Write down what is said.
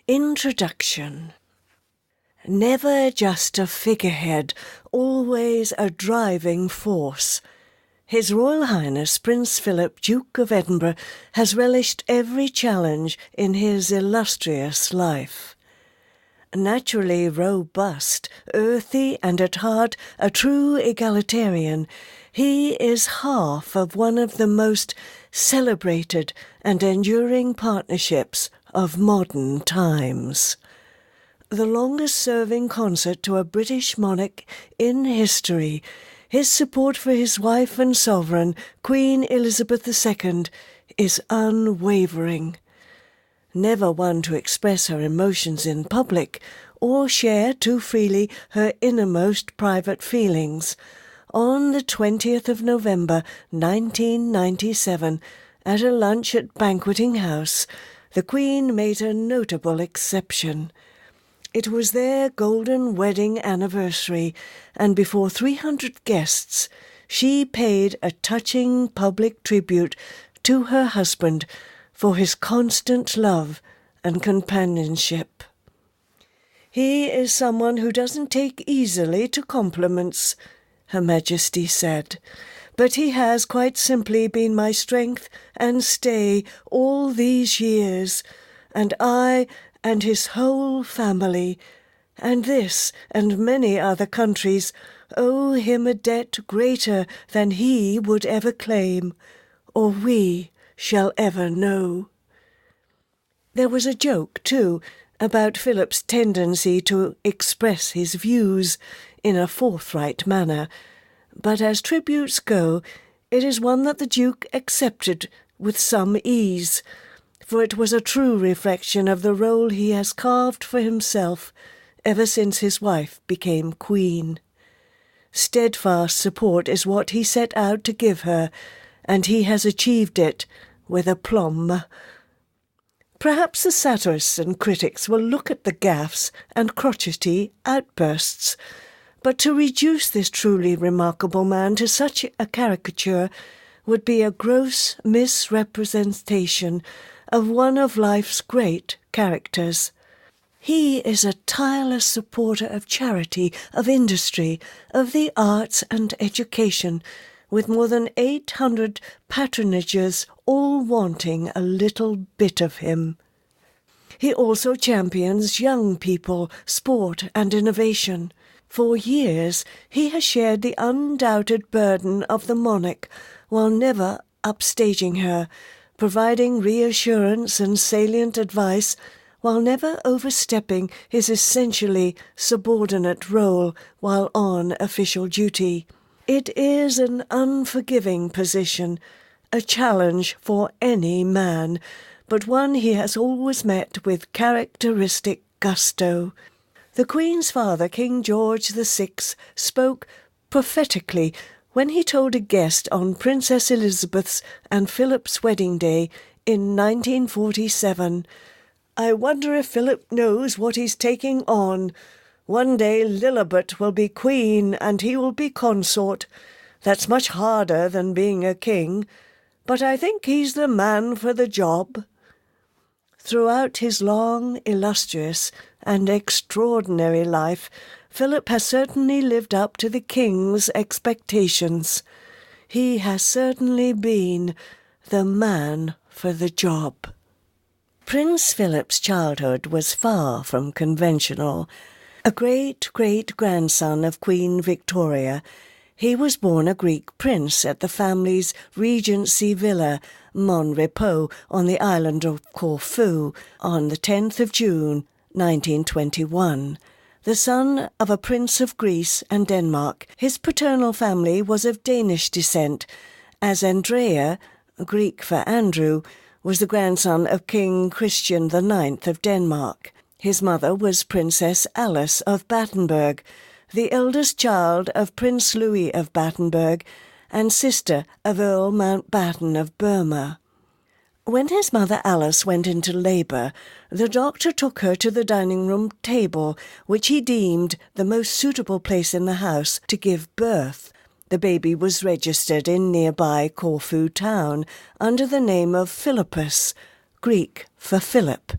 Introduction. Never just a figurehead, always a driving force. His Royal Highness Prince Philip, Duke of Edinburgh, has relished every challenge in his illustrious life. Naturally robust, earthy, and at heart a true egalitarian, he is half of one of the most celebrated and enduring partnerships of modern times. The longest-serving consort to a British monarch in history, his support for his wife and sovereign, Queen Elizabeth II, is unwavering. Never one to express her emotions in public or share too freely her innermost private feelings. On the 20th of November 1997, at a lunch at Banqueting House, the Queen made a notable exception. It was their golden wedding anniversary, and before 300 guests, she paid a touching public tribute to her husband for his constant love and companionship. "He is someone who doesn't take easily to compliments," Her Majesty said, "but he has quite simply been my strength and stay all these years, and I and his whole family, and this and many other countries, owe him a debt greater than he would ever claim, or we shall ever know." There was a joke, too, about Philip's tendency to express his views in a forthright manner, but as tributes go, it is one that the Duke accepted with some ease, for it was a true reflection of the role he has carved for himself ever since his wife became Queen. Steadfast support is what he set out to give her, and he has achieved it with aplomb. Perhaps the satirists and critics will look at the gaffes and crotchety outbursts, but to reduce this truly remarkable man to such a caricature would be a gross misrepresentation of one of life's great characters. He is a tireless supporter of charity, of industry, of the arts and education, with more than 800 patronages, all wanting a little bit of him. He also champions young people, sport and innovation. For years he has shared the undoubted burden of the monarch while never upstaging her, providing reassurance and salient advice while never overstepping his essentially subordinate role while on official duty. It is an unforgiving position, a challenge for any man, but one he has always met with characteristic gusto. The Queen's father, King George VI, spoke prophetically when he told a guest on Princess Elizabeth's and Philip's wedding day in 1947, "I wonder if Philip knows what he's taking on. One day Lilibet will be queen and he will be consort. That's much harder than being a king, but I think he's the man for the job." Throughout his long, illustrious, and extraordinary life, Philip has certainly lived up to the king's expectations. He has certainly been the man for the job. Prince Philip's childhood was far from conventional. A great-great-grandson of Queen Victoria, he was born a Greek prince at the family's Regency Villa, Monrepos, on the island of Corfu, on the 10th of June, 1921. The son of a prince of Greece and Denmark, his paternal family was of Danish descent, as Andrea, Greek for Andrew, was the grandson of King Christian IX of Denmark. His mother was Princess Alice of Battenberg, the eldest child of Prince Louis of Battenberg and sister of Earl Mountbatten of Burma. When his mother Alice went into labour, the doctor took her to the dining-room table, which he deemed the most suitable place in the house to give birth. The baby was registered in nearby Corfu town under the name of Philippus, Greek for Philip.